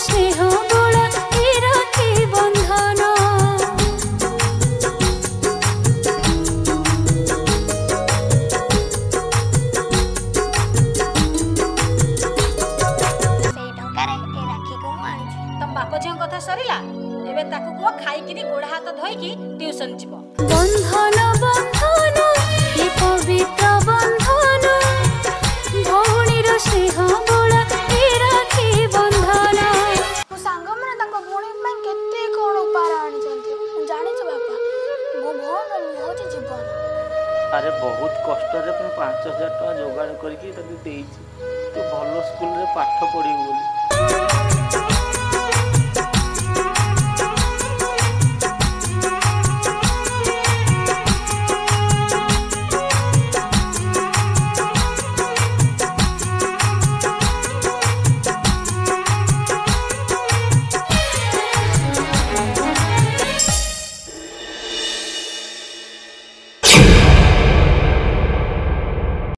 स्नेह बोला ए राखी बंधन बाप झील कथा सरिला एबे ताकू को खाई किनी गोड़ हाथ धोई की ट्यूशन जीव बंधन बंधन ये पवित्र बंधन भौणी रो स्नेह बोला ए राखी बंधन मो सांग माने ताको भौणी में केते कोन उपहार आनी चंती जानि छ बापा मो भौण होची जीवन अरे बहुत कष्ट रे 5000 टका जोगाड़ करके तके देई तू भलो स्कूल रे पाठ पढ़ी बोली